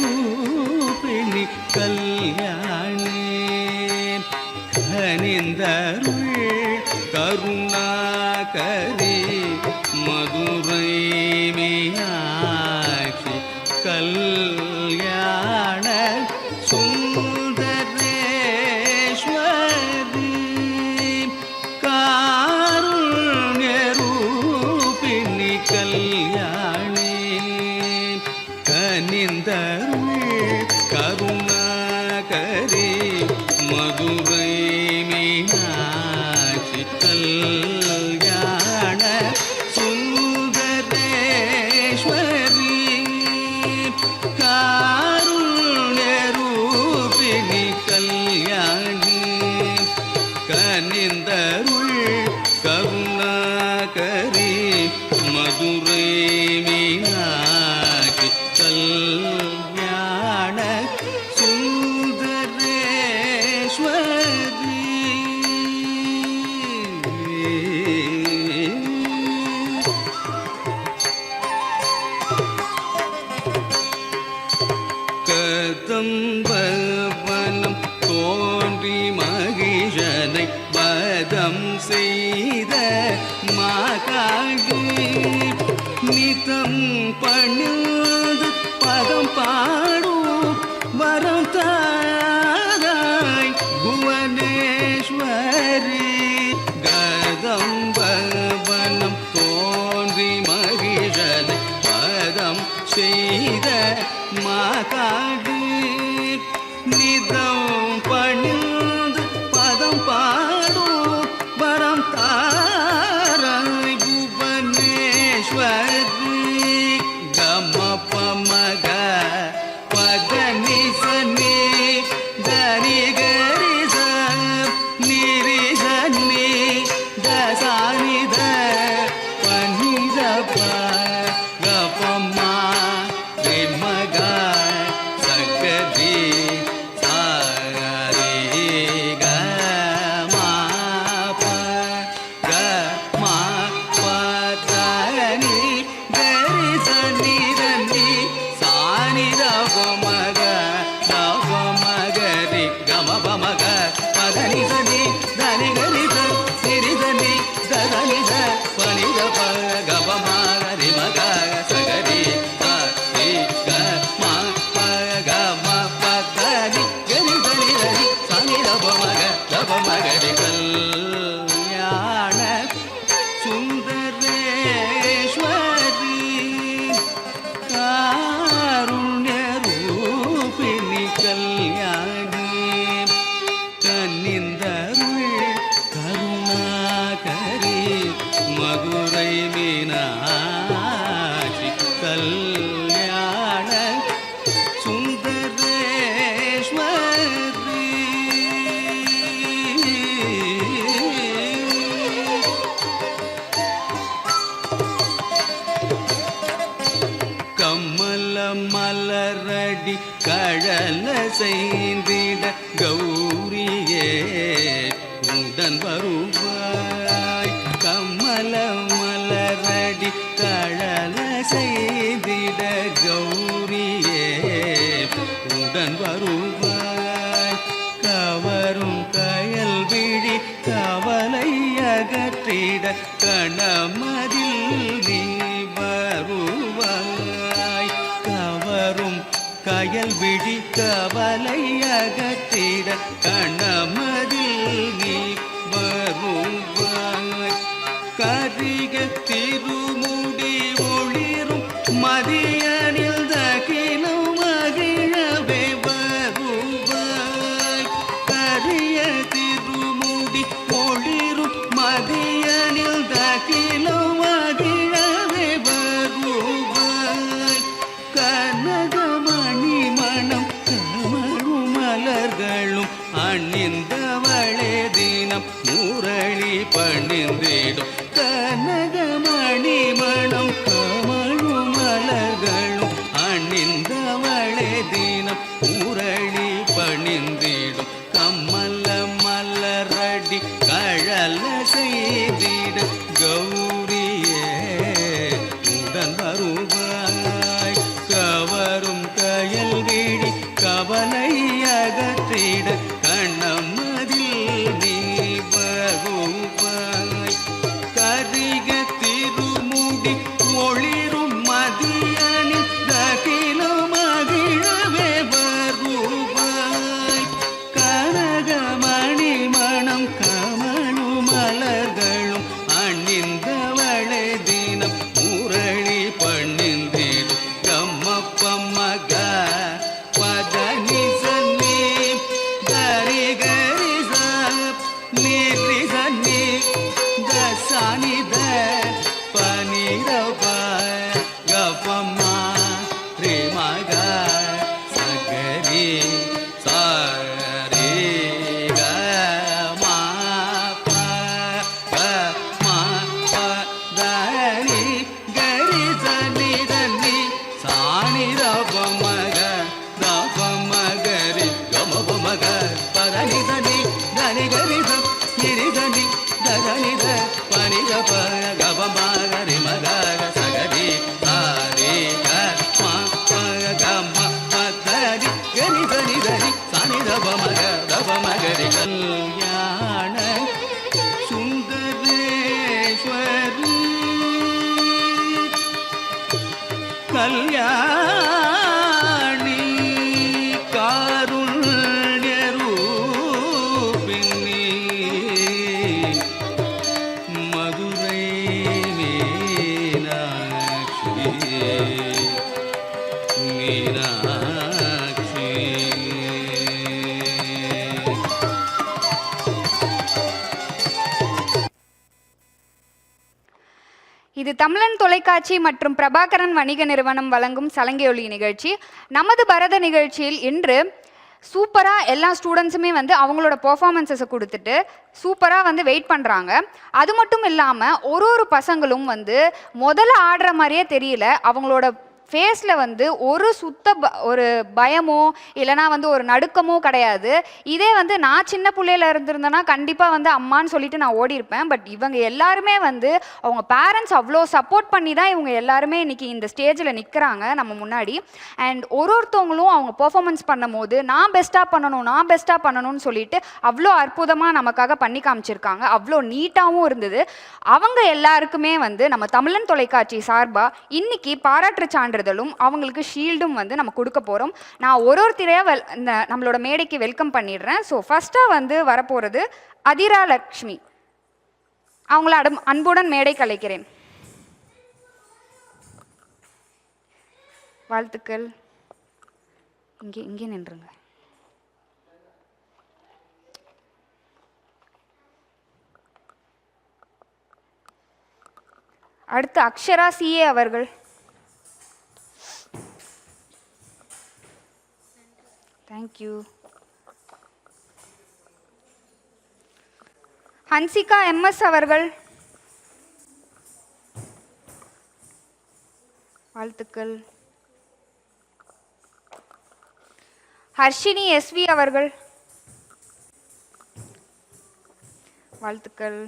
காருண்யரூபிணி கல்யாணி கனிந்தருள் கருணாகரி மதுரை மீனாட்சி கல்யாண சுந்தரேஸ்வரி காருண்யரூபிணி கல்யாணி கனிந்தருள் கருணாகரி மதுரை மீனாட்சி கல்யாண சுந்தரேஸ்வரி காருண்யரூபிணி கல்யாணி கனிந்தருள் கருணாகரி மதுரை மீனாட்சி கல்யாண சுந்தரேஸ்வரி கதம்பவனம் தோன்றி மகிஷனை வதம் செய்த மாகாளி நிதம் பணிந்து பதம் பாடும் வரம் தாராய் புவனேஸ்வரி கதம்பவனம் தோன்றி மகிஷனை பதம் செய்த மாகாளி நிதம் பணிந்து பதம் பாடும் வரம் தாராய் புவனேஸ்வரி கம பமக பதனி சனி தனி கரிச நிரிசனி தசானித பனிதப கபமா மக சகதி சாரி கமா பதனி கரிசனி தனி சானித பமக நவமகரி கம பமக பதனி சனி தனி கரிச நிரிசனி தனித பனித கபமகரி மக சகரி சாரி கமா பதனி கரிசனி தனி சானித பமக நவமகரி கல்யாண சுந்தரேஸ்வரி காருண்யரூபிணி கல்யாணி கனிந்தருள் கருணாகரி மதுரை மீனாட்சி கல்யாண சுந்தரேஸ்வரி கமல மலரடி கழல செய்திட கௌரியே உடன் வருவாய் கமல மலரடி கழல செய்திட கௌரியே உடன் வருவாய் கவரும் கயல் விழி கவலை அகற்றிட கணமதில் நீ வருவாய் கவரும் கயல் விழி கவலை அகற்றிட கணமதில் நீ வருவாய் கரிக திருமுடி ஒளிரும் மதியனில் தகிலும் மகிழவே வருவாய் கரிய திருமுடி ஒளிரும் மதியனில் தகிலும் மகிழவே வருவாய் கனகமணி மணம் கமழும் மலர்களும் அணிந்தவளே தினம் முரளி பணிந்திடும் கனகமணி மணம் கமழும் மலர்களும் அணிந்தவளே தினம் முரளி பணிந்திடும் கமல மலரடி கழல செய்திட கௌரியே உடன் வருவாய் கல்யாணி காருண்ய ரூபிணி மதுரை மீனாட்சி மீனாட்சி. இது தமிழன் தொலைக்காட்சி மற்றும் பிரபாகரன் வணிக நிறுவனம் வழங்கும் சலங்கையொலி நிகழ்ச்சி. நமது பரத நிகழ்ச்சியில் இன்று சூப்பராக எல்லா ஸ்டூடெண்ட்ஸுமே வந்து அவங்களோட பெர்ஃபார்மன்ஸஸை கொடுத்துட்டு சூப்பராக வந்து வெயிட் பண்ணுறாங்க. அது மட்டும் இல்லாமல் ஒரு பசங்களும் வந்து முதல்ல ஆடுற மாதிரியே தெரியல. அவங்களோட ஃபேஸில் வந்து ஒரு பயமோ இல்லைனா வந்து ஒரு நடுக்கமோ கிடையாது. இதே வந்து நான் சின்ன பிள்ளையில இருந்திருந்தேன்னா கண்டிப்பாக வந்து அம்மான்னு சொல்லிட்டு நான் ஓடிருப்பேன். பட் இவங்க எல்லாருமே வந்து அவங்க பேரண்ட்ஸ் அவ்வளோ சப்போர்ட் பண்ணி தான் இவங்க எல்லாருமே இன்றைக்கி இந்த ஸ்டேஜில் நிற்கிறாங்க நம்ம முன்னாடி. அண்ட் ஒருத்தவங்களும் அவங்க பெர்ஃபார்மன்ஸ் பண்ணும் போது நான் பெஸ்ட்டாக பண்ணணும்னு சொல்லிட்டு அவ்வளோ அற்புதமாக நமக்காக பண்ணி காமிச்சிருக்காங்க. அவ்வளோ நீட்டாகவும் இருந்தது. அவங்க எல்லாருக்குமே வந்து நம்ம தமிழன் தொலைக்காட்சி சார்பாக இன்னைக்கு பாராட்டு சான்று அவங்களுக்கு ஷீல்டும் வந்து நம்ம கொடுக்க போகிறோம். நான் ஒருத்தரையா இந்த நம்மளோட மேடைக்கு வெல்கம் பண்ணிடுறேன். ஸோ ஃபர்ஸ்ட்டாக வந்து வரப்போகிறது அதிரா லக்ஷ்மி. அவங்கள அன்புடன் மேடைக்கு அழைக்கிறேன். வாழ்த்துக்கள். இங்கே நின்றுங்க. அடுத்து அக்ஷரா சிஏ அவர்கள். தேங்க்யூ. ஹன்சிகா எம்எஸ் அவர்கள். வாழ்த்துக்கள். ஹர்ஷினி எஸ்வி அவர்கள். வாழ்த்துக்கள்.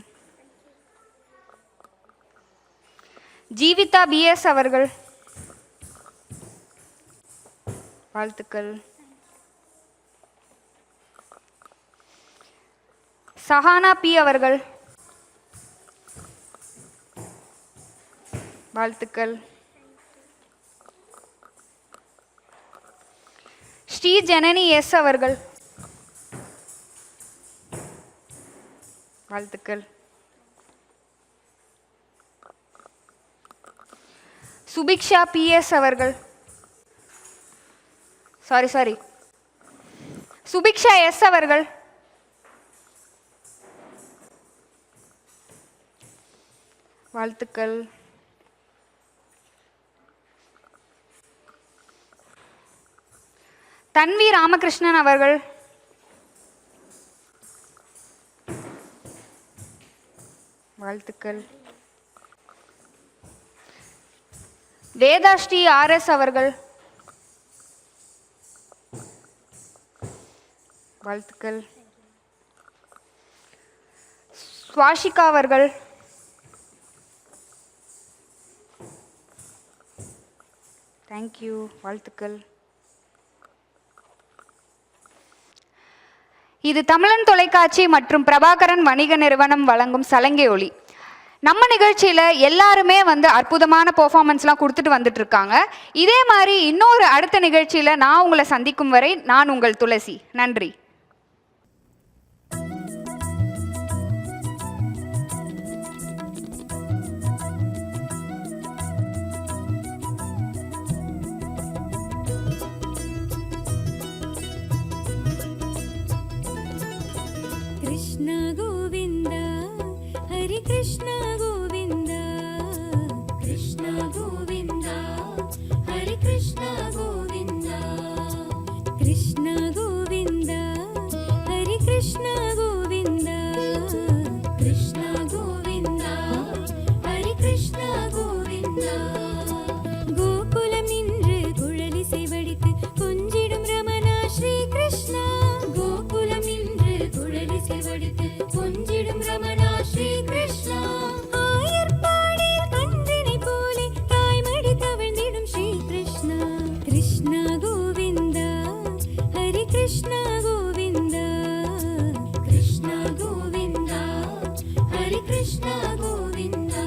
ஜீவிதா பிஎஸ் அவர்கள். வாழ்த்துக்கள். சஹானா பி அவர்கள். வாழ்த்துக்கள். ஸ்ரீ ஜனனி எஸ் அவர்கள். வாழ்த்துக்கள். சுபிக்ஷா பிஎஸ் அவர்கள். சாரி சுபிக்ஷா எஸ் அவர்கள். வாழ்த்துக்கள். தன்வி ராமகிருஷ்ணன் அவர்கள். வாழ்த்துக்கள். வேதாஸ்ரீ ஆர்எஸ் அவர்கள். வாழ்த்துக்கள். ஸ்வாஷிகா அவர்கள். தேங்க்யூ. வாழ்த்துக்கள். இது தமிழன் தொலைக்காட்சி மற்றும் பிரபாகரன் வணிக நிறுவனம் வழங்கும் சலங்கையொலி. நம்ம நிகழ்ச்சியில் எல்லாருமே வந்து அற்புதமான பெர்ஃபார்மன்ஸ்லாம் கொடுத்துட்டு வந்துட்டு இருக்காங்க. இதே மாதிரி இன்னொரு அடுத்த நிகழ்ச்சியில் நான் உங்களை சந்திக்கும் வரை நான் உங்கள் துளசி. நன்றி. कृष्ण गोविंद हरे कृष्ण गोविंद कृष्ण गोविंद हरे कृष्ण गोविंद कृष्ण गोविंद हरे कृष्ण गोविंद कृष्ण गोविंद हरे कृष्ण गोविंद गोकुलम निன்று குழலிசை வடித்து கொஞ்சிடும் ரமணா ஸ்ரீ கிருஷ்ணா கோகுலம் நின்று குழலிசை வடித்து கொஞ்சிடும் ரமணா ஸ்ரீ கிருஷ்ணா ஆயர்பாடியில் கன்றினை போலே தாய்மடி தவழ்ந்திடும் ஸ்ரீ கிருஷ்ணா கிருஷ்ண கோவிந்தா ஹரி கிருஷ்ண கோவிந்தா கிருஷ்ண கோவிந்தா ஹரி கிருஷ்ண கோவிந்தா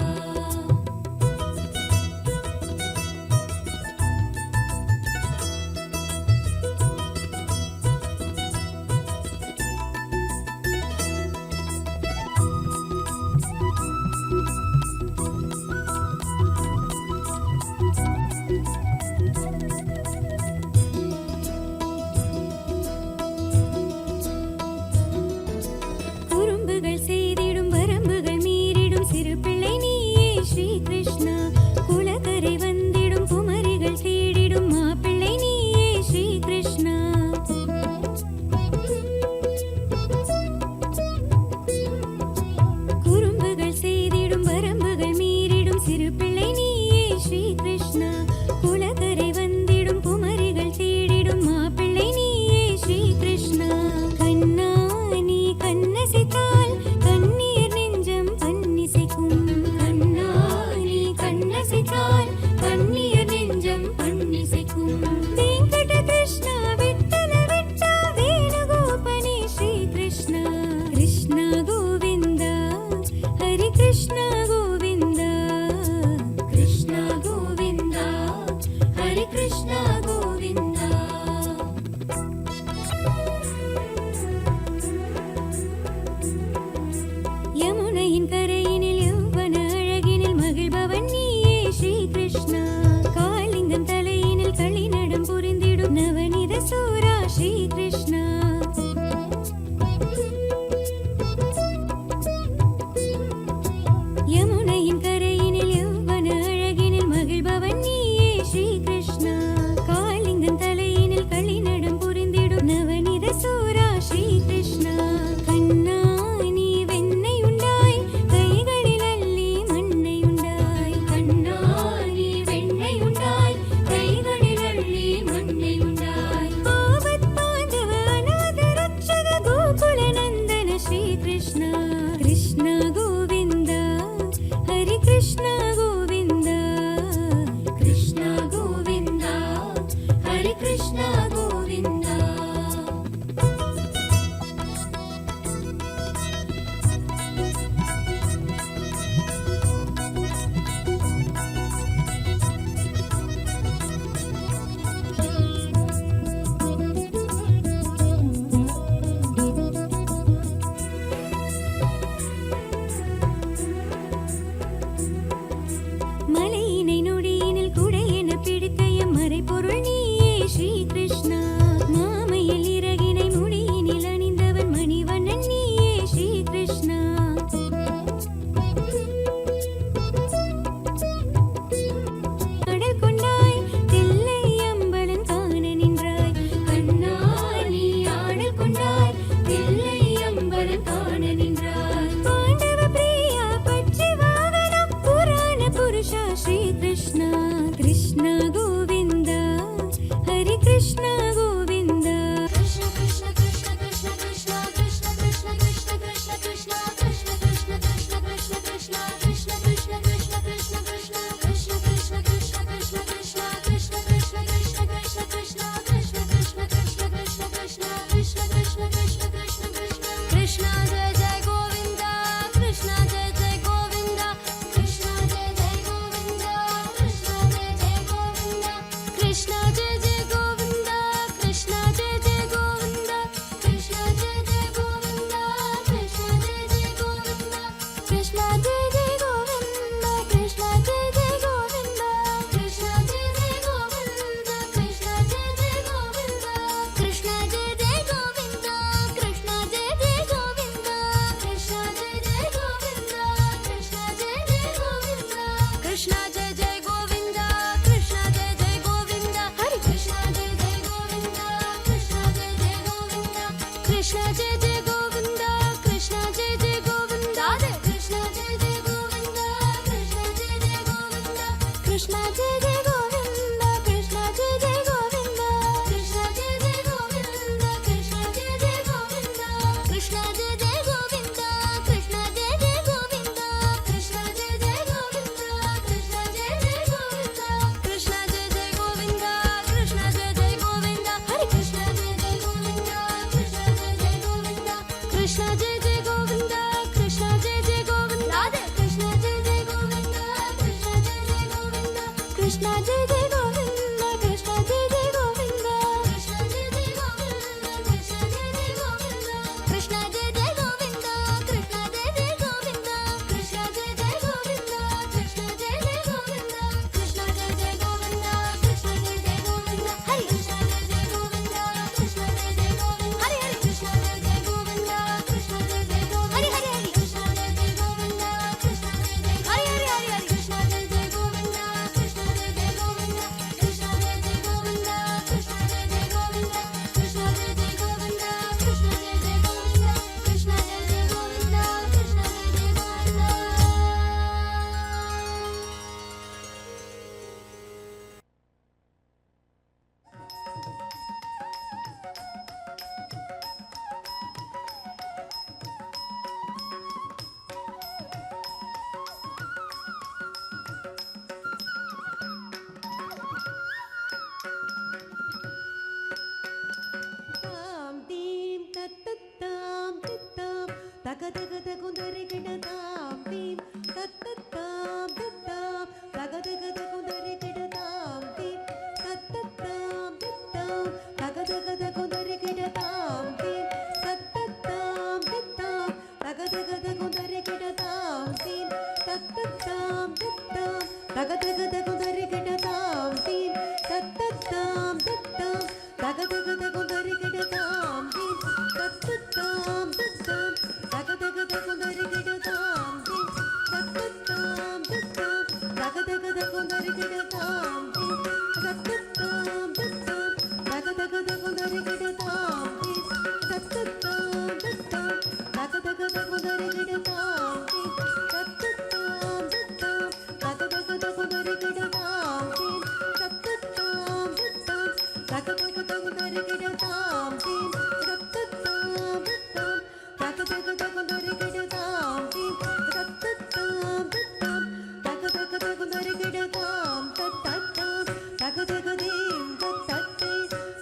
தகதகதகுந்தரிகிடதாம் தீம் தத்தத்தாம் தத்தாம் தகதகதகுந்தரிகிடதாம் தீம் தத்தத்தாம் தத்தாம் தகதகதகுந்தரிகிடதாம் தீம் தத்தத்தாம் தத்தாம் தகதகதகுந்தரிகிடதாம் தீம் தத்தத்தாம் தத்தாம் தகதகதகுந்தரிகிடதாம் தீம் தத்தத்தாம் தத்தாம் தகதகதகுந்தரிகிடதாம் தீம் தத்தத்தாம் தத்தாம் தகதகதகுந்தரிகிடதாம் தீம் தத்தத்தாம் தத்தாம் தகதகதகுந்தரிகிடதாம் தீம் தத்தத்தாம் தத்தாம் தகதகதகுந்தரிகிடதாம் தீம் தத்தத்தாம் தத்தாம் தகதகதகுந்தரிகிடதாம் தீம் தத்தத்தாம் தத்தாம் தகதகதகுந்தரிகிடதாம் தீம் தத்தத்தாம் தத்தாம் தகதகதகுந்தரிகிடதாம் தீம் தத்தத்தாம் தத்தாம் தகதகதகுந்தரிகிடதாம் தீம் தத்தத்தாம் தத்தாம் தகதகதகுந்தரிகிடதாம் தத்தத்தாம் தகதகதீம் தத்தத்தே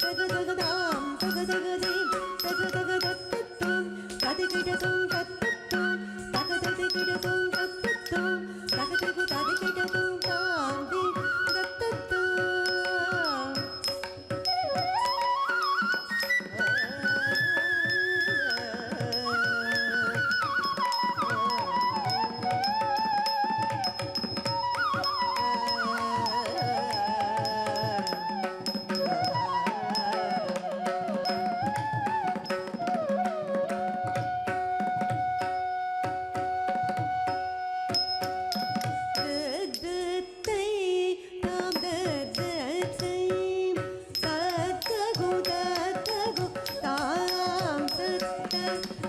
தகதகதாம் தகதகதீம் தகதகதத்தத்தாம் ததிகிடதும் தத்தத்தாம் தகததிகிடதும் தத்தத்தாம் தகதகததிகிடதும் தாம் தீம் தத்தத்தாம் தத்தை தாம் தத்தை தத்தகு தத்தகு தாம் தத்த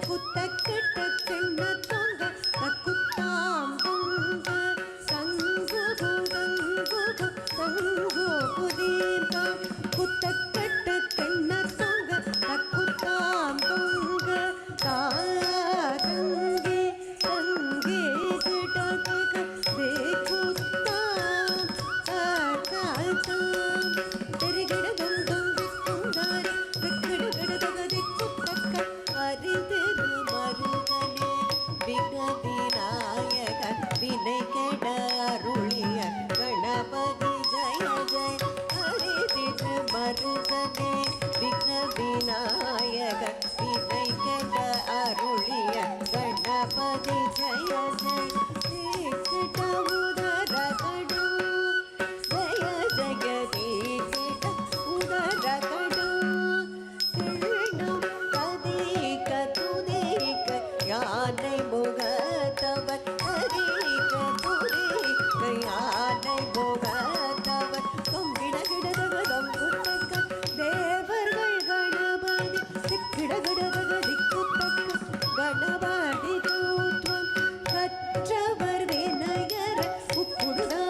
குத்தக்கட்ட கிண்ண தொங்க தக்குத்தாம் தொங்க சங்குகு தங்குகு தங்கு புதீர்த்தாம் குத்தக்கட்ட கிண்ண தொங்க தக்குத்தாம் தொங்க தாதங்கே தங்கே கிடதக தேகுத்தாம் தாதாம் தெரிகிடதம் தொங்குந்தார் விக்கிடகிடதக திக்குத்தக்க அறிதிரு மருகனே விகதிநாயக வினை கெட அருளிய கணபதி ஜய ஜய அறிதிரு மருகனே விகதிநாயக வினை கெட அருளிய கணபதி ஜய ஜய தீக்கிட உதரகடு ஜய ஜகதீக்கிட உதரகடு திழும் கதீக துதீக யானை முகத்தவர் கதீக துதீக யானை முகத்தவர் தொங்கிடகிடதகதம் குத்தக்க தேவர்கள் கணபதி திக்கிடகிடதக திக்குத்தக்க கணபதி தூத்வம் கற்றவர் வினயர உக்குடுதா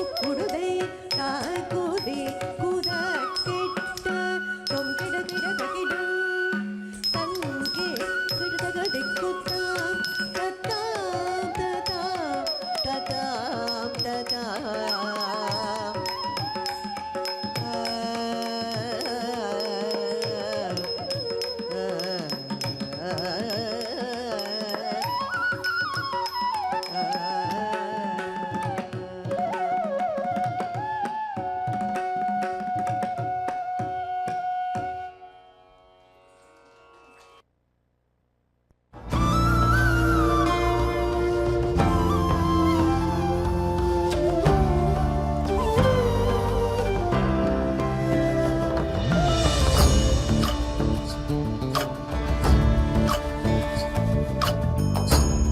உக்குடுதை தாக்குதி குதக்கிட்ட தொங்கிடகிடதகிடம் தங்கே கிடதக திக்குத்தாம் தத்தாம் ததாம் ததாம் ததாம்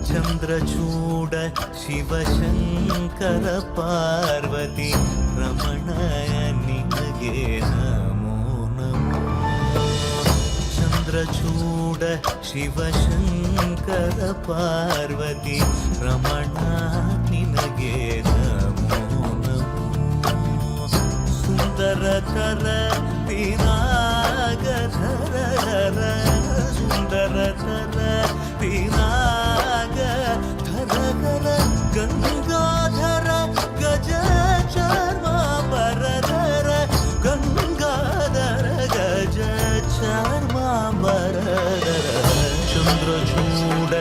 ಚಂದ್ರಚೂಡ ಶಿವಶಂಕರ ಪಾರ್ವತಿ ರಮಣ ನಿನಗೆ ನಮೋ ನಮೋ ಚಂದ್ರಚೂಡ ಶಿವಶಂಕರ ಪಾರ್ವತಿ ರಮಣ ನಿನಗೆ ನಮೋ ನಮೋ ಸುಂದರತರ ಪಿನಾಗಧರ ಸುಂದರತರ ಪಿನಾಗ ಧರಗರ ಗಂಗಾಧರ ಗಜ ಚರ್ಮ ಬರಧರ ಗಂಗಾಧರ ಗಜ ಚರ್ಮ ಬರಧರ ಚಂದ್ರಚೂಡ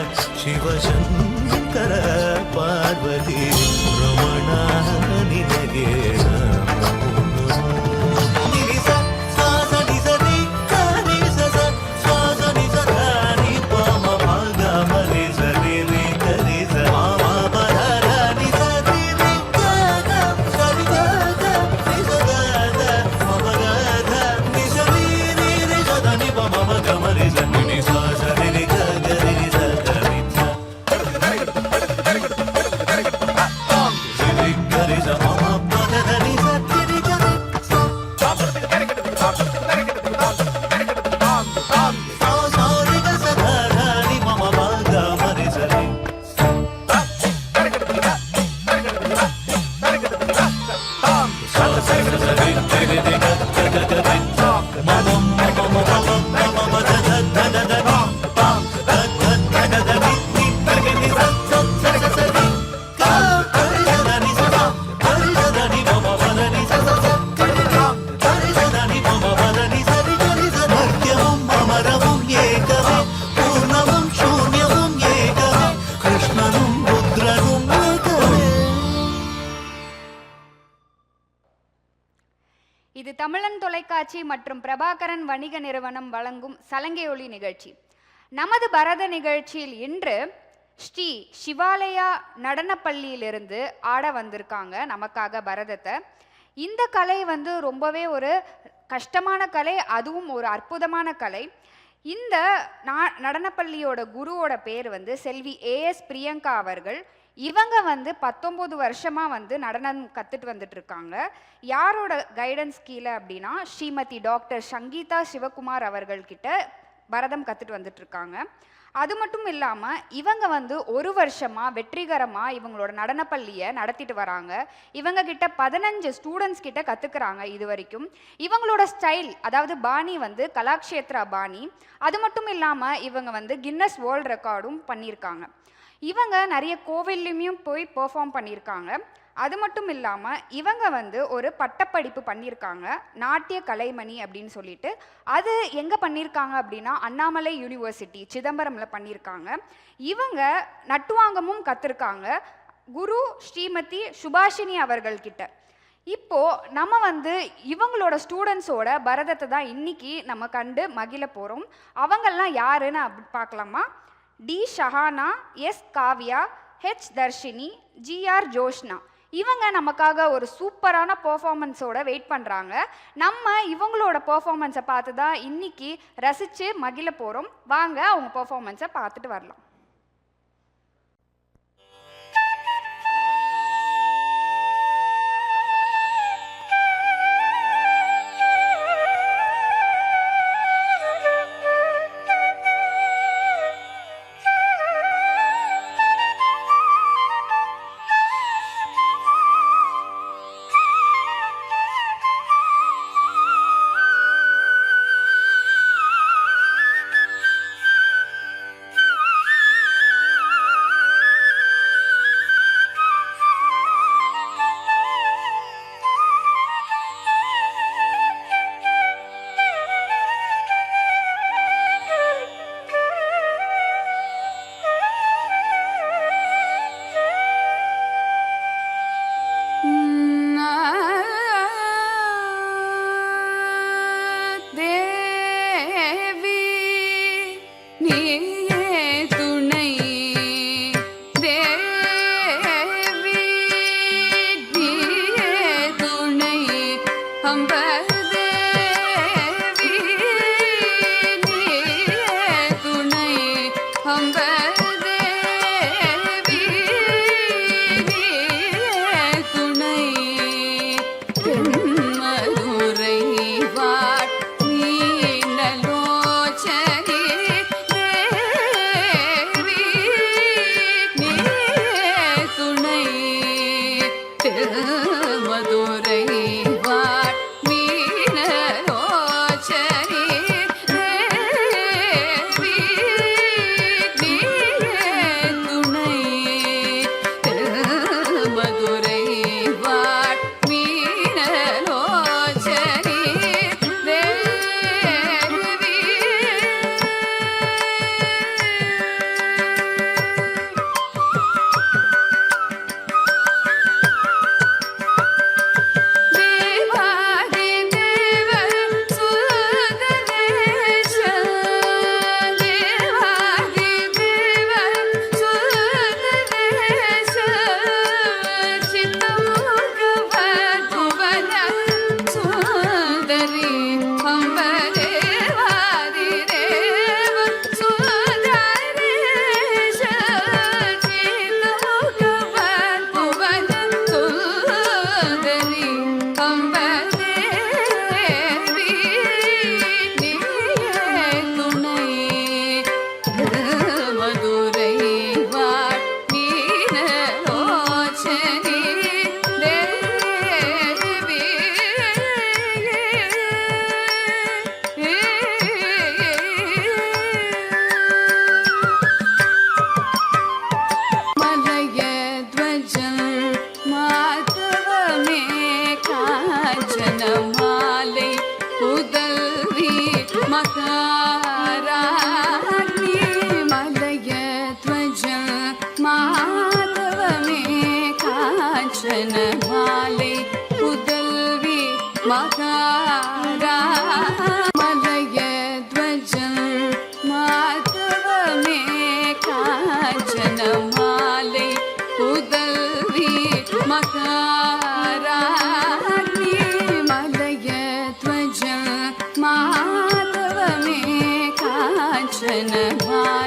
தமிழன் தொலைக்காட்சி மற்றும் பிரபாகரன் வணிக நிறுவனம் வழங்கும் சலங்கை ஒலி நிகழ்ச்சி. நமது பரத நிகழ்ச்சியில் இன்று ஸ்ரீ சிவாலயா நடனப்பள்ளியிலிருந்து ஆட வந்திருக்காங்க நமக்காக பரதத்தை. இந்த கலை ரொம்பவே ஒரு கஷ்டமான கலை, அதுவும் ஒரு அற்புதமான கலை. இந்த நடனப்பள்ளியோட குருவோட பேர் செல்வி ஏஎஸ் பிரியங்கா அவர்கள். இவங்க 19 வருஷமாக நடனம் கற்றுட்டு வந்துட்டு இருக்காங்க. யாரோட கைடன்ஸ் கீழே அப்படின்னா ஸ்ரீமதி டாக்டர் சங்கீதா சிவகுமார் அவர்கள்கிட்ட பரதம் கற்றுட்டு வந்துட்டு இருக்காங்க. அது மட்டும் இல்லாமல் இவங்க ஒரு வருஷமாக வெற்றிகரமாக இவங்களோட நடனப்பள்ளியை நடத்திட்டு வராங்க. இவங்க கிட்ட 15 ஸ்டூடெண்ட்ஸ் கிட்ட கற்றுக்குறாங்க இது வரைக்கும். இவங்களோட ஸ்டைல், அதாவது பாணி கலாக்ஷேத்ரா பாணி. அது மட்டும் இல்லாமல் இவங்க கின்னஸ் வேர்ல்ட் ரெக்கார்டும் பண்ணியிருக்காங்க. இவங்க நிறைய கோவில்லையும் போய் பெர்ஃபார்ம் பண்ணியிருக்காங்க. அது மட்டும் இல்லாமல் இவங்க ஒரு பட்டப்படிப்பு பண்ணியிருக்காங்க, நாட்டிய கலைமணி அப்படின்னு சொல்லிட்டு. அது எங்கே பண்ணியிருக்காங்க அப்படின்னா அண்ணாமலை யூனிவர்சிட்டி சிதம்பரமில் பண்ணியிருக்காங்க. இவங்க நட்டுவாங்கமும் கற்றுருக்காங்க குரு ஸ்ரீமதி சுபாஷினி அவர்கள்கிட்ட. இப்போது நம்ம இவங்களோட ஸ்டூடெண்ட்ஸோட பரதத்தை தான் இன்னைக்கு நம்ம கண்டு மகிழ போகிறோம். அவங்கெல்லாம் யாருன்னு அப்படி பார்க்கலாமா? D Shahana, S Kavya, H Dharshini, GR Joshna. இவங்க நமக்காக ஒரு சூப்பரான பெர்ஃபார்மன்ஸோட வெயிட் பண்ணுறாங்க. நம்ம இவங்களோட பெர்ஃபார்மன்ஸை பார்த்து தான் இன்னைக்கு ரசித்து மகிழ போகிறோம். வாங்க அவங்க பெர்ஃபார்மன்ஸை பார்த்துட்டு வரலாம். மலயத்வஜம் மாதவமே காஞ்சன மாலை புதல்வி மகாராணி மலயத்வஜம் மாதவமே காஞ்சன மாலை